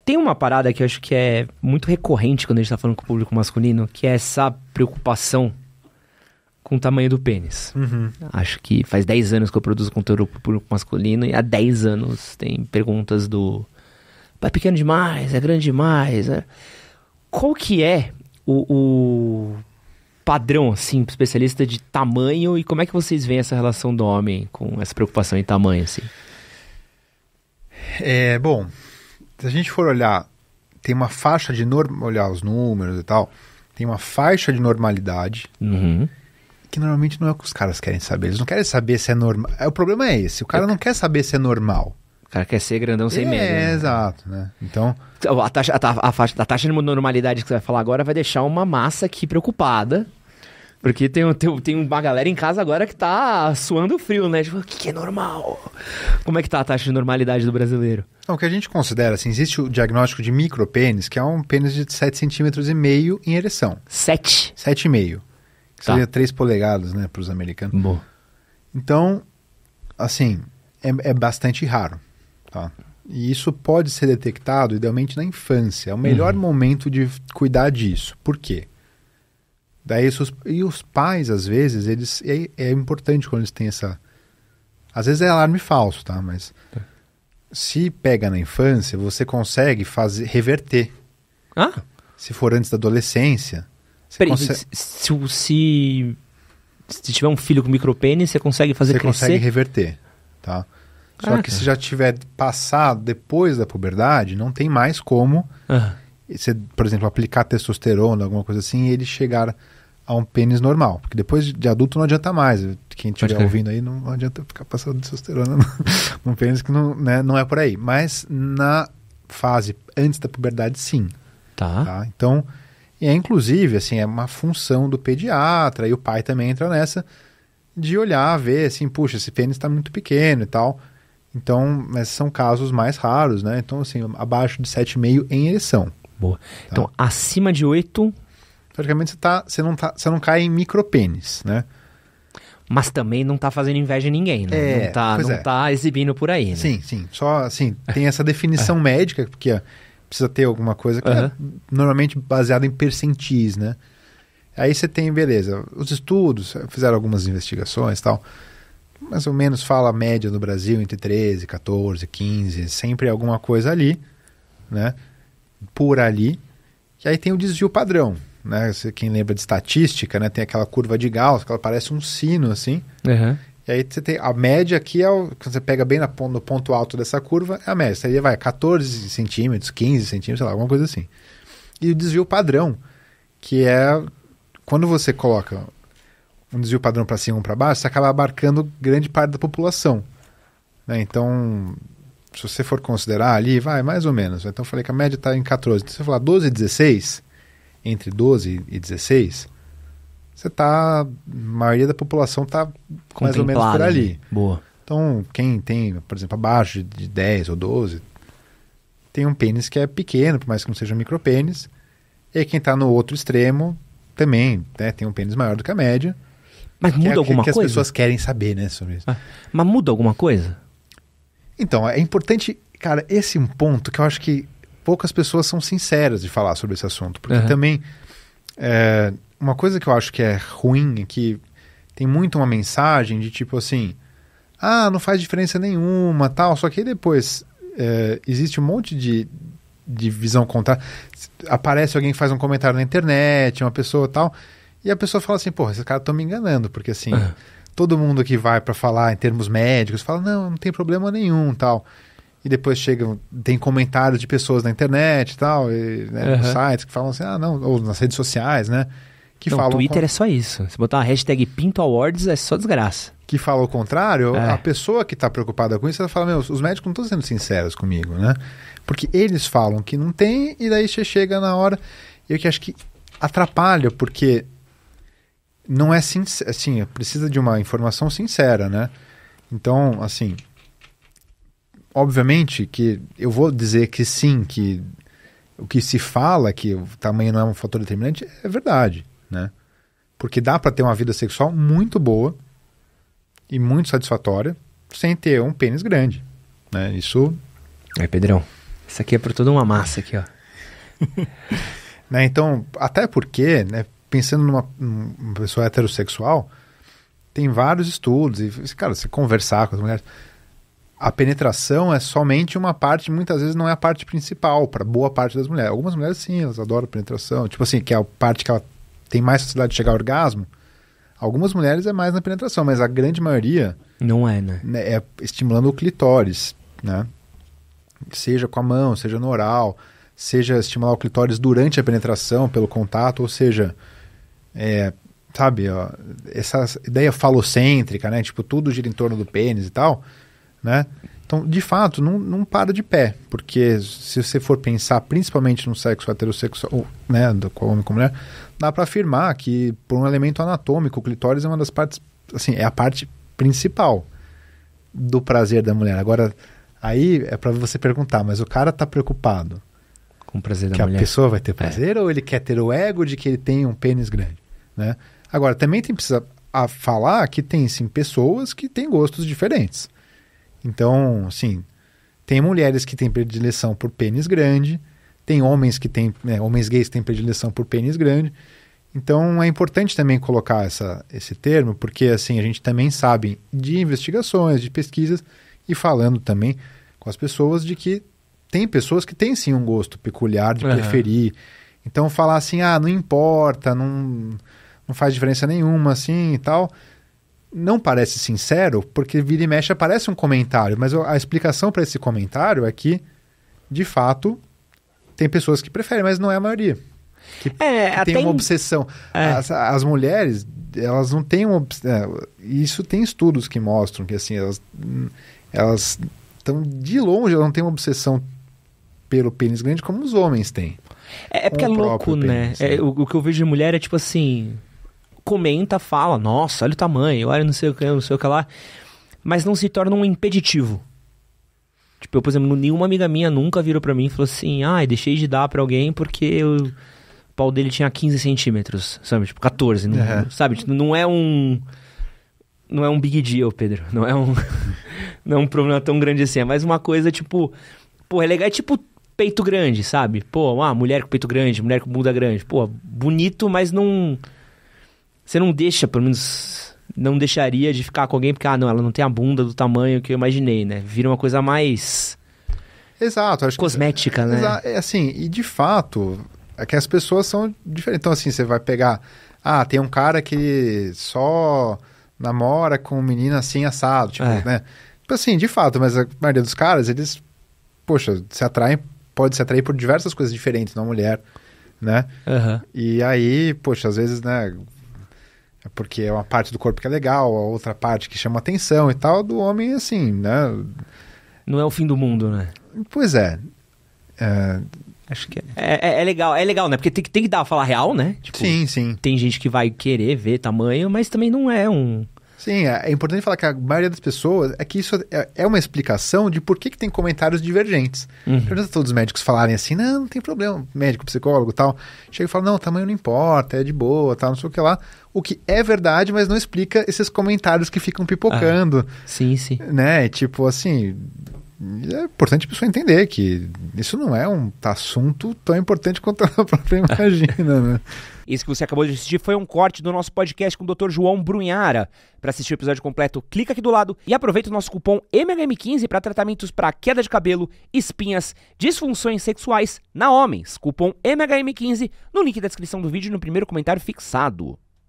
Tem uma parada que eu acho que é muito recorrente quando a gente tá falando com o público masculino, que é essa preocupação com o tamanho do pênis. Acho que faz 10 anos que eu produzo conteúdo pro público masculino e há 10 anos tem perguntas do... É pequeno demais, é grande demais. Qual que é o padrão, assim, pro especialista de tamanho e como é que vocês veem essa relação do homem com essa preocupação em tamanho, assim? Bom, se a gente for olhar, tem uma faixa de olhar os números e tal, tem uma faixa de normalidade que normalmente não é o que os caras querem saber. Eles não querem saber se é normal. O problema é esse, o cara não quer saber se é normal. O cara quer ser grandão sem medo. Né? Exato, né? Então... A taxa de normalidade que você vai falar agora vai deixar uma massa aqui preocupada. Porque tem uma galera em casa agora que tá suando frio, né? Tipo, o que é normal? Como é que tá a taxa de normalidade do brasileiro? Então, o que a gente considera, assim, existe o diagnóstico de micropênis, que é um pênis de 7,5 centímetros em ereção. 7? 7,5. Que seria 3 polegadas, né, para os americanos. Bom. Então, assim, é bastante raro, tá? E isso pode ser detectado, idealmente, na infância. É o melhor momento de cuidar disso. Por quê? Daí, os pais, às vezes, eles é importante quando eles têm essa... Às vezes é alarme falso, tá? Mas se pega na infância, você consegue reverter. Ah? Se for antes da adolescência... Peraí, se tiver um filho com micropênis, você consegue fazer crescer? Você consegue reverter, tá? Só que se já tiver passado depois da puberdade, não tem mais como, você, por exemplo, aplicar testosterona, alguma coisa assim, e ele chegar a um pênis normal. Porque depois de adulto não adianta mais. Quem estiver ouvindo aí, não adianta ficar passando testosterona num pênis que não é por aí. Mas na fase antes da puberdade, sim. Tá? Então... E inclusive, assim, é uma função do pediatra, e o pai também entra nessa, de olhar, ver, assim, puxa, esse pênis está muito pequeno e tal. Então, esses são casos mais raros, né? Então, assim, abaixo de 7,5 em ereção. Boa. Tá? Então, acima de 8... Praticamente você não cai em micropênis, né? Mas também não tá fazendo inveja a ninguém, né? Não tá exibindo por aí, né? Sim. Só, assim, tem essa definição médica, porque... Precisa ter alguma coisa que é normalmente baseada em percentis, né? Aí você tem, beleza, os estudos, fizeram algumas investigações e tal, mais ou menos fala a média no Brasil entre 13, 14, 15, sempre alguma coisa ali, né? Por ali. E aí tem o desvio padrão, né? Quem lembra de estatística, né? Tem aquela curva de Gauss, que ela parece um sino, assim. E aí você tem a média aqui, quando você pega bem no ponto alto dessa curva, é a média. Seria, 14 centímetros, 15 centímetros, sei lá, alguma coisa assim. E o desvio padrão, que é quando você coloca um desvio padrão para cima ou para baixo, você acaba abarcando grande parte da população. Né? Então, se você for considerar ali, mais ou menos. Então eu falei que a média está em 14. Então, se você falar 12 e 16, entre 12 e 16... a maioria da população está mais ou menos por ali. Né? Boa. Então, quem tem, por exemplo, abaixo de 10 ou 12, tem um pênis que é pequeno, por mais que não seja um micropênis. E quem está no outro extremo também, né, tem um pênis maior do que a média. Mas muda alguma coisa? Que as pessoas querem saber, né, sobre isso. Mas muda alguma coisa? Então, é importante, cara, esse é um ponto que eu acho que poucas pessoas são sinceras de falar sobre esse assunto. Porque também... uma coisa que eu acho que é ruim é que tem muito uma mensagem de tipo assim, não faz diferença nenhuma, tal, só que aí depois existe um monte de visão contrária. Aparece alguém que faz um comentário na internet, uma pessoa tal, e a pessoa fala assim, porra, esses caras estão me enganando, porque assim, todo mundo que vai para falar em termos médicos fala, não tem problema nenhum, tal. E depois tem comentários de pessoas na internet e tal, nos sites que falam assim, não, ou nas redes sociais, né? O Twitter é só isso. Se botar uma hashtag Pinto Awards, é só desgraça. Que fala o contrário, a pessoa que está preocupada com isso, ela fala, os médicos não estão sendo sinceros comigo, né? Porque eles falam que não tem, e daí você chega na hora... Eu que acho que atrapalha, porque não é assim, precisa de uma informação sincera, né? Então, assim... Obviamente que eu vou dizer que sim, que o que se fala, que o tamanho não é um fator determinante, é verdade, né? Porque dá para ter uma vida sexual muito boa e muito satisfatória sem ter um pênis grande, né? Isso... Pedrão. Essa aqui é pra toda uma massa aqui, ó. Né? Então, até porque, né, pensando numa pessoa heterossexual, tem vários estudos, e, cara, você conversar com as mulheres, a penetração é somente uma parte, muitas vezes não é a parte principal, para boa parte das mulheres. Algumas mulheres, sim, elas adoram penetração, tipo assim, que é a parte que ela tem mais facilidade de chegar ao orgasmo. Algumas mulheres é mais na penetração, mas a grande maioria... Não é, né? É estimulando o clitóris, né? Seja com a mão, seja no oral, seja estimular o clitóris durante a penetração, pelo contato, ou seja, sabe, ó, essa ideia falocêntrica, né? Tipo, tudo gira em torno do pênis e tal, né? Então, de fato, não para de pé, porque se você for pensar principalmente no sexo heterossexual, né, com homem e com mulher, dá para afirmar que, por um elemento anatômico, o clitóris é uma das partes, assim, é a parte principal do prazer da mulher. Agora, aí é para você perguntar, mas o cara tá preocupado com o prazer da que mulher. A pessoa vai ter prazer ou ele quer ter o ego de que ele tem um pênis grande, né? Agora, também precisa falar que tem, sim, pessoas que têm gostos diferentes. Então, assim, tem mulheres que têm predileção por pênis grande, tem homens que têm, né, homens gays que têm predileção por pênis grande. Então, é importante também colocar esse termo, porque, assim, a gente também sabe de investigações, de pesquisas, e falando também com as pessoas de que tem pessoas que têm, sim, um gosto peculiar de preferir. Então, falar assim, não importa, não faz diferença nenhuma, assim, e tal... Não parece sincero, porque vira e mexe aparece um comentário, mas a explicação para esse comentário é que, de fato, tem pessoas que preferem, mas não é a maioria. Que tem uma obsessão. As mulheres, elas não têm uma obsessão. Isso tem estudos que mostram que, assim, elas estão de longe, elas não têm uma obsessão pelo pênis grande como os homens têm. É porque é louco, né? O que eu vejo de mulher é tipo assim... comenta, fala, nossa, olha o tamanho, olha não sei o que lá, mas não se torna um impeditivo. Tipo, eu, por exemplo, nenhuma amiga minha nunca virou pra mim e falou assim, deixei de dar pra alguém porque o pau dele tinha 15 centímetros, sabe, tipo, 14, não, sabe, tipo, não é um big deal, Pedro, não é um problema tão grande assim, é mais uma coisa, tipo, pô, é legal, é tipo peito grande, sabe, pô, mulher com peito grande, mulher com bunda grande, pô, bonito, mas não... Você não deixa, pelo menos, não deixaria de ficar com alguém porque, não, ela não tem a bunda do tamanho que eu imaginei, né? Vira uma coisa mais... Exato. Acho cosmética, né? É assim, e de fato, é que as pessoas são diferentes. Então, assim, você vai pegar... tem um cara que só namora com um menino assim, assado, tipo, né? Tipo assim, de fato, mas a maioria dos caras, eles, poxa, pode se atrair por diversas coisas diferentes na mulher, né? E aí, poxa, às vezes, né... porque é uma parte do corpo que é legal, a outra parte que chama atenção e tal, do homem, assim, né? Não é o fim do mundo, né? Pois é. Acho que é legal, né? Porque tem que falar real, né? Tipo, sim. Tem gente que vai querer ver tamanho, mas também não é um... Sim, é importante falar que a maioria das pessoas, é que isso é uma explicação de por que tem comentários divergentes. Não adianta todos os médicos falarem assim, não tem problema, médico, psicólogo e tal. Chega e fala, não, o tamanho não importa, é de boa, tal, não sei o que lá. O que é verdade, mas não explica esses comentários que ficam pipocando. Sim. Né? Tipo assim, é importante a pessoa entender que isso não é um assunto tão importante quanto a própria imagina, né? Isso que você acabou de assistir foi um corte do nosso podcast com o Dr. João Brunhara. Para assistir o episódio completo, clica aqui do lado e aproveita o nosso cupom MHM15 para tratamentos para queda de cabelo, espinhas, disfunções sexuais na homens. Cupom MHM15 no link da descrição do vídeo e no primeiro comentário fixado.